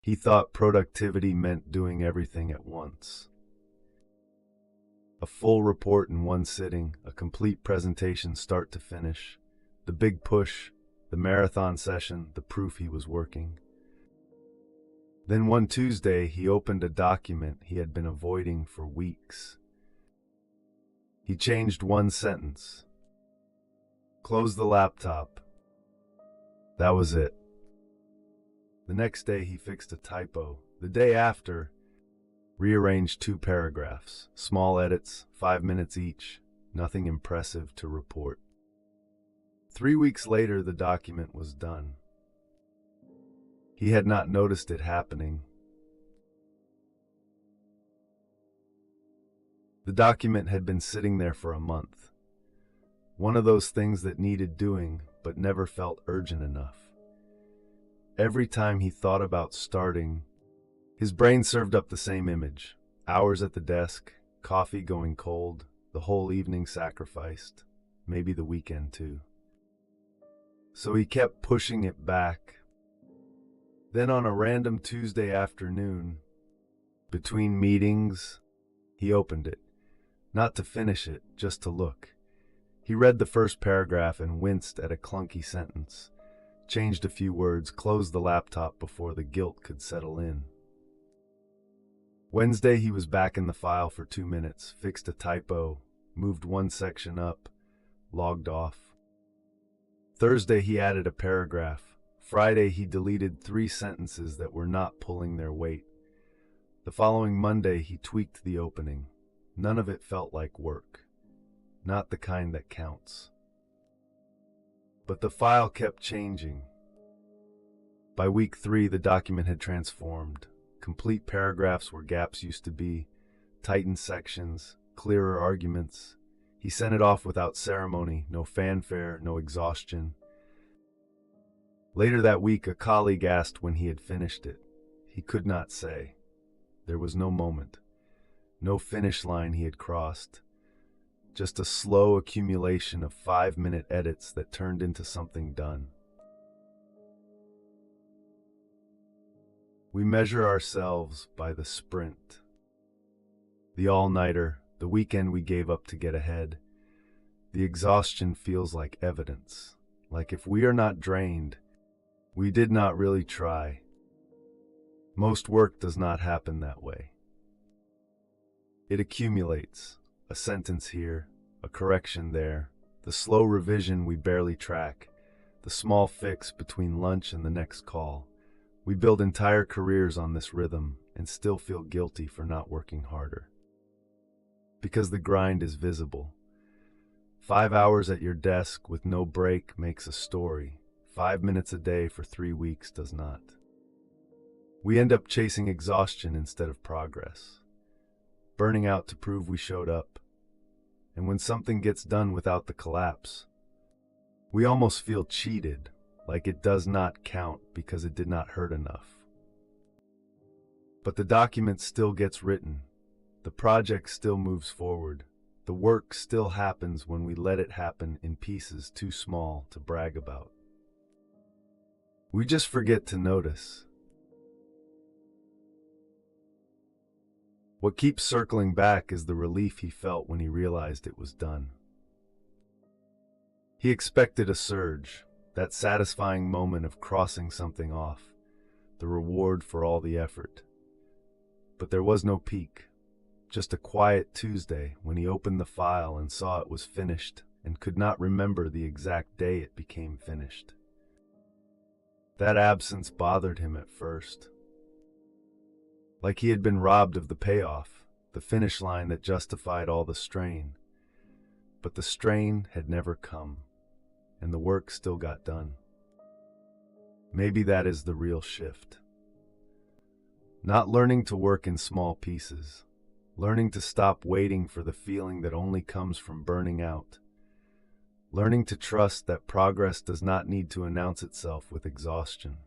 He thought productivity meant doing everything at once. A full report in one sitting, a complete presentation start to finish, the big push, the marathon session, the proof he was working. Then one Tuesday, he opened a document he had been avoiding for weeks. He changed one sentence, closed the laptop. That was it. The next day, he fixed a typo. The day after, rearranged 2 paragraphs, small edits, 5 minutes each, nothing impressive to report. 3 weeks later, the document was done. He had not noticed it happening. The document had been sitting there for a month. One of those things that needed doing, but never felt urgent enough. Every time he thought about starting, his brain served up the same image. Hours at the desk, coffee going cold, the whole evening sacrificed, maybe the weekend too. So he kept pushing it back. Then on a random Tuesday afternoon, between meetings, he opened it. Not to finish it, just to look. He read the first paragraph and winced at a clunky sentence. Changed a few words, closed the laptop before the guilt could settle in. Wednesday, he was back in the file for 2 minutes, fixed a typo, moved one section up, logged off. Thursday, he added a paragraph. Friday, he deleted 3 sentences that were not pulling their weight. The following Monday, he tweaked the opening. None of it felt like work, not the kind that counts. But the file kept changing. By week 3, the document had transformed. Complete paragraphs where gaps used to be, tightened sections, clearer arguments. He sent it off without ceremony, no fanfare, no exhaustion. Later that week, a colleague asked when he had finished it. He could not say. There was no moment, no finish line he had crossed. Just a slow accumulation of 5-minute edits that turned into something done. We measure ourselves by the sprint, the all-nighter, the weekend we gave up to get ahead. The exhaustion feels like evidence, like if we are not drained, we did not really try. Most work does not happen that way. It accumulates. A sentence here, a correction there, the slow revision we barely track, the small fix between lunch and the next call. We build entire careers on this rhythm and still feel guilty for not working harder. Because the grind is visible. 5 hours at your desk with no break makes a story. 5 minutes a day for 3 weeks does not. We end up chasing exhaustion instead of progress. Burning out to prove we showed up. And when something gets done without the collapse, we almost feel cheated, like it does not count because it did not hurt enough. But the document still gets written. The project still moves forward. The work still happens when we let it happen in pieces too small to brag about. We just forget to notice. What keeps circling back is the relief he felt when he realized it was done. He expected a surge, that satisfying moment of crossing something off, the reward for all the effort. But there was no peak, just a quiet Tuesday when he opened the file and saw it was finished and could not remember the exact day it became finished. That absence bothered him at first. Like he had been robbed of the payoff, the finish line that justified all the strain. But the strain had never come, and the work still got done. Maybe that is the real shift. Not learning to work in small pieces, learning to stop waiting for the feeling that only comes from burning out, learning to trust that progress does not need to announce itself with exhaustion.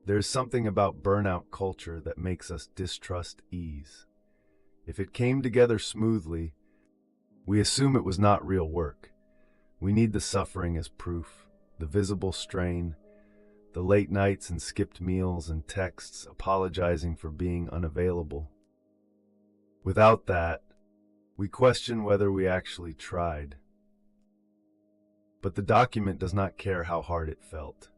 There's something about burnout culture that makes us distrust ease. If it came together smoothly, we assume it was not real work. We need the suffering as proof, the visible strain, The late nights and skipped meals and texts apologizing for being unavailable. Without that, we question whether we actually tried. But the document does not care how hard it felt.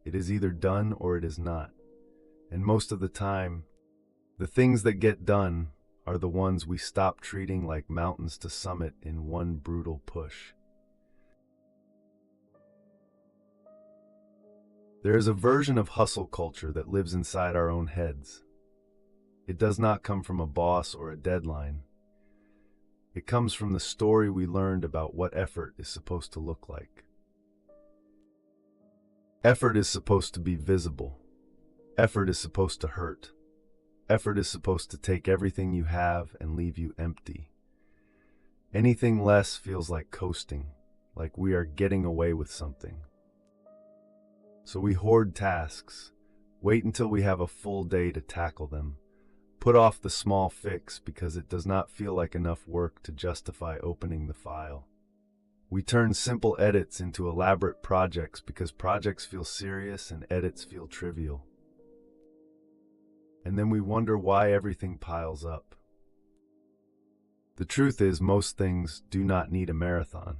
It is either done or it is not. And most of the time, the things that get done are the ones we stop treating like mountains to summit in one brutal push. There is a version of hustle culture that lives inside our own heads. It does not come from a boss or a deadline. It comes from the story we learned about what effort is supposed to look like. Effort is supposed to be visible. Effort is supposed to hurt. Effort is supposed to take everything you have and leave you empty. Anything less feels like coasting, like we are getting away with something. So we hoard tasks, wait until we have a full day to tackle them, put off the small fix because it does not feel like enough work to justify opening the file. We turn simple edits into elaborate projects because projects feel serious and edits feel trivial. And then we wonder why everything piles up. The truth is, most things do not need a marathon.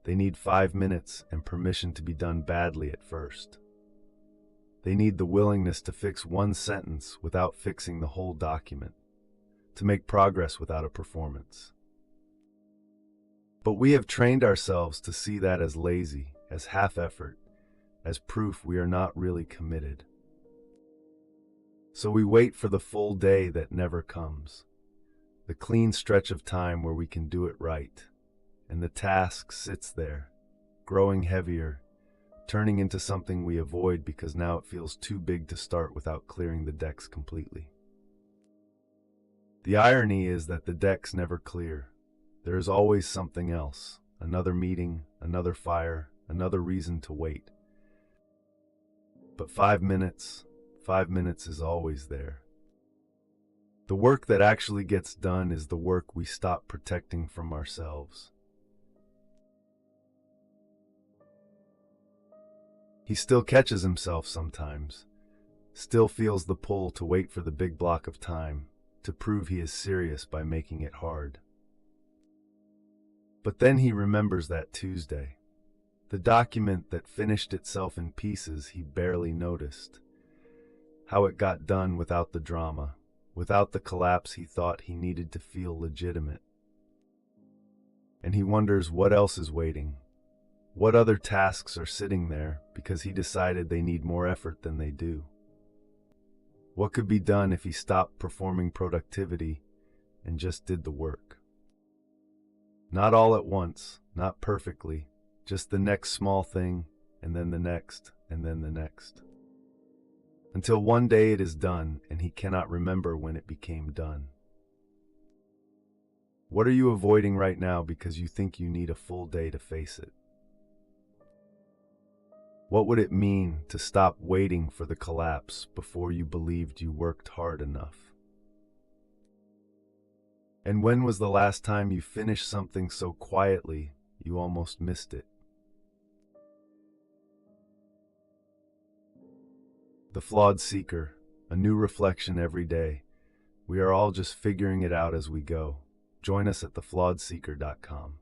They need 5 minutes and permission to be done badly at first. They need the willingness to fix one sentence without fixing the whole document, to make progress without a performance. But we have trained ourselves to see that as lazy, as half-effort, as proof we are not really committed. So we wait for the full day that never comes, the clean stretch of time where we can do it right, and the task sits there, growing heavier, turning into something we avoid because now it feels too big to start without clearing the decks completely. The irony is that the decks never clear. There is always something else, another meeting, another fire, another reason to wait. But 5 minutes is always there. The work that actually gets done is the work we stop protecting from ourselves. He still catches himself sometimes, still feels the pull to wait for the big block of time, to prove he is serious by making it hard. But then he remembers that Tuesday, the document that finished itself in pieces he barely noticed, how it got done without the drama, without the collapse he thought he needed to feel legitimate. And he wonders what else is waiting. What other tasks are sitting there because he decided they need more effort than they do? What could be done if he stopped performing productivity and just did the work? Not all at once, not perfectly, just the next small thing, and then the next, and then the next. Until one day it is done and he cannot remember when it became done. What are you avoiding right now because you think you need a full day to face it? What would it mean to stop waiting for the collapse before you believed you worked hard enough? And when was the last time you finished something so quietly you almost missed it? The Flawed Seeker, a new reflection every day. We are all just figuring it out as we go. Join us at theflawedseeker.com.